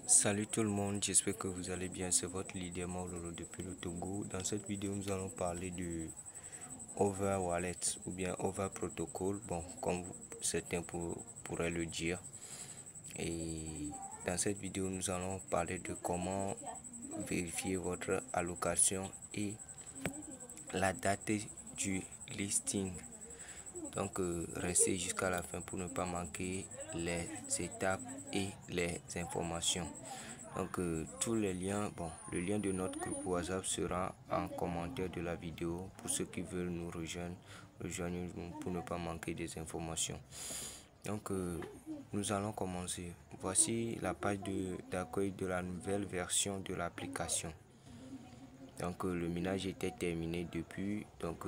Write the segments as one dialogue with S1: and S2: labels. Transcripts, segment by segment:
S1: Salut tout le monde, j'espère que vous allez bien. C'est votre leader Maulolo depuis le Togo. Dans cette vidéo, nous allons parler de Over Wallet ou bien Over Protocol, bon, comme certains pourraient le dire. Et dans cette vidéo, nous allons parler de comment vérifier votre allocation et la date du listing. Donc, restez jusqu'à la fin pour ne pas manquer les étapes et les informations. Donc, tous les liens, le lien de notre groupe WhatsApp sera en commentaire de la vidéo pour ceux qui veulent nous rejoindre, pour ne pas manquer des informations. Donc, nous allons commencer. Voici la page d'accueil de la nouvelle version de l'application. Donc, le minage était terminé depuis. Donc,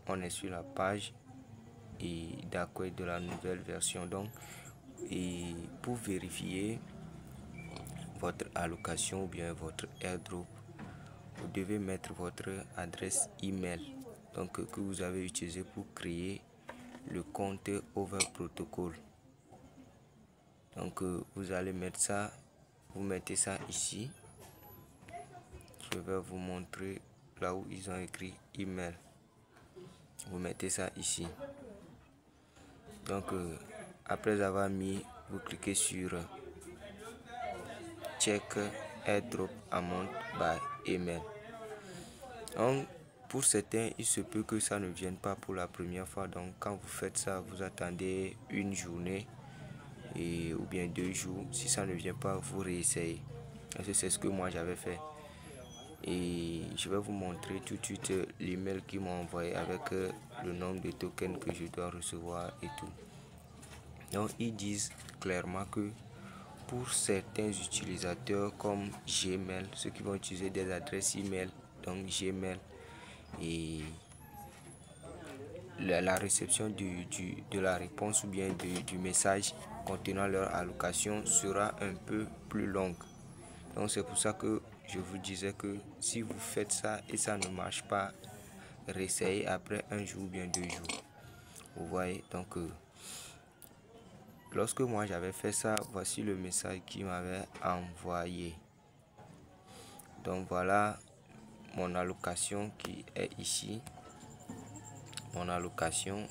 S1: on est sur la page d'accueil de la nouvelle version. Donc, et pour vérifier votre allocation ou bien votre airdrop, vous devez mettre votre adresse email que vous avez utilisé pour créer le compte Over Protocol. Donc vous allez mettre ça, vous mettez ça ici. Je vais vous montrer là où ils ont écrit email. Vous mettez ça ici. Donc après avoir mis, vous cliquez sur check airdrop amount by email. Donc pour certains, il se peut que ça ne vienne pas pour la première fois. Donc quand vous faites ça, vous attendez une journée ou bien 2 jours. Si ça ne vient pas, vous réessayez. C'est ce que moi j'avais fait. Et je vais vous montrer tout de suite l'email qu'ils m'ont envoyé avec le nombre de tokens que je dois recevoir et tout. Donc ils disent clairement que pour certains utilisateurs comme Gmail, ceux qui vont utiliser des adresses email, donc Gmail, et la réception de la réponse ou bien du message contenant leur allocation sera un peu plus longue. Donc c'est pour ça que je vous disais que si vous faites ça et ça ne marche pas, réessayez après 1 jour ou bien 2 jours. Vous voyez, donc lorsque moi j'avais fait ça, voici le message qu'il m'avait envoyé. Donc voilà mon allocation qui est ici. Mon allocation.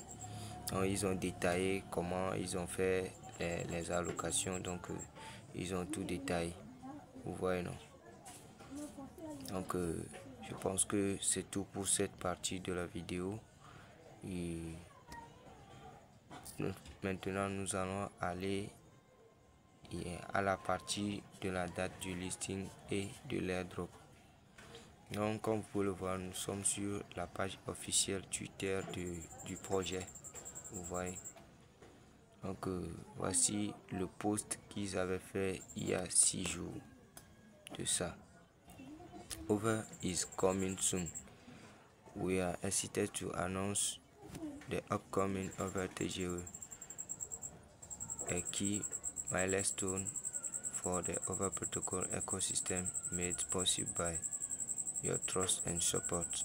S1: Donc, ils ont détaillé comment ils ont fait les allocations. Donc ils ont tout détaillé. Vous voyez, non? Donc je pense que c'est tout pour cette partie de la vidéo. Et maintenant nous allons aller à la partie de la date du listing et de l'airdrop. Donc comme vous pouvez le voir, nous sommes sur la page officielle Twitter du projet. Vous voyez. Donc voici le post qu'ils avaient fait il y a 6 jours de ça. Over is coming soon. We are excited to announce the upcoming Over TGE, a key milestone for the Over Protocol ecosystem made possible by your trust and support.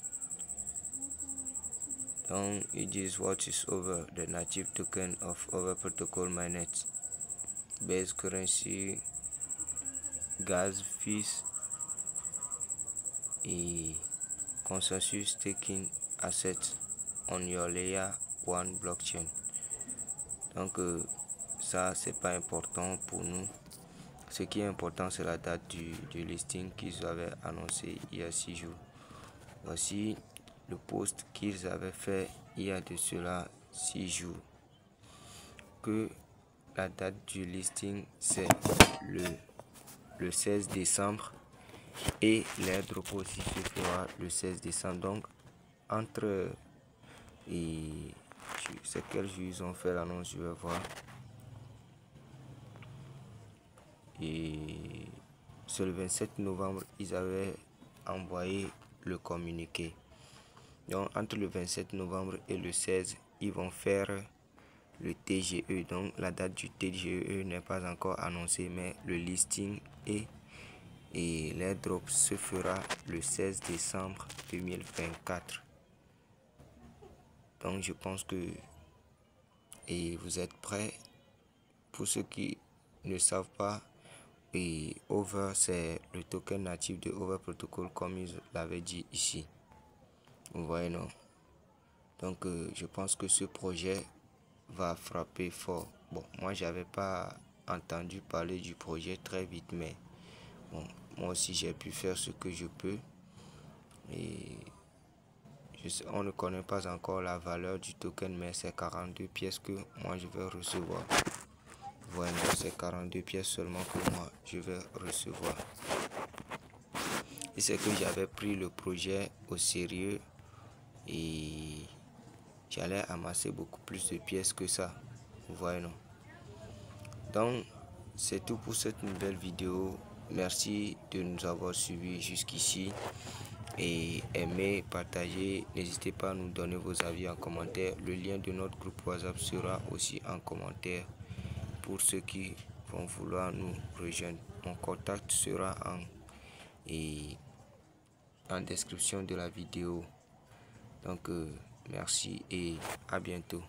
S1: Donc, it is what is Over, the native token of Over Protocol mainnet, base currency, gas fees et consensus staking assets on your layer 1 blockchain. Donc ça c'est pas important pour nous. Ce qui est important c'est la date du listing qu'ils avaient annoncé il y a 6 jours. Voici le post qu'ils avaient fait il y a de cela 6 jours. Que la date du listing c'est le 16 décembre et l'airdrop aussi se fera le 16 décembre. Donc entre c'est quel jour ils ont fait l'annonce, je vais voir. Et c'est le 27 novembre ils avaient envoyé le communiqué. Donc entre le 27 novembre et le 16 ils vont faire le TGE. Donc la date du TGE n'est pas encore annoncée, mais le listing et l'airdrop se fera le 16 décembre 2024. Donc je pense que vous êtes prêts pour ceux qui ne savent pas, et Over, c'est le token natif de Over Protocol comme ils l'avaient dit ici. Vous voyez, non? Donc je pense que ce projet va frapper fort. Bon, moi j'avais pas entendu parler du projet très vite, mais bon, moi aussi j'ai pu faire ce que je peux. Et on ne connaît pas encore la valeur du token, mais c'est 42 pièces que moi je vais recevoir. Voilà, c'est 42 pièces seulement que moi je vais recevoir. Et c'est que j'avais pris le projet au sérieux et j'allais amasser beaucoup plus de pièces que ça. Vous voyez, non? Donc c'est tout pour cette nouvelle vidéo. Merci de nous avoir suivis jusqu'ici. Et aimez, partagez, n'hésitez pas à nous donner vos avis en commentaire. Le lien de notre groupe WhatsApp sera aussi en commentaire pour ceux qui vont vouloir nous rejoindre. Mon contact sera en description de la vidéo. Donc merci et à bientôt.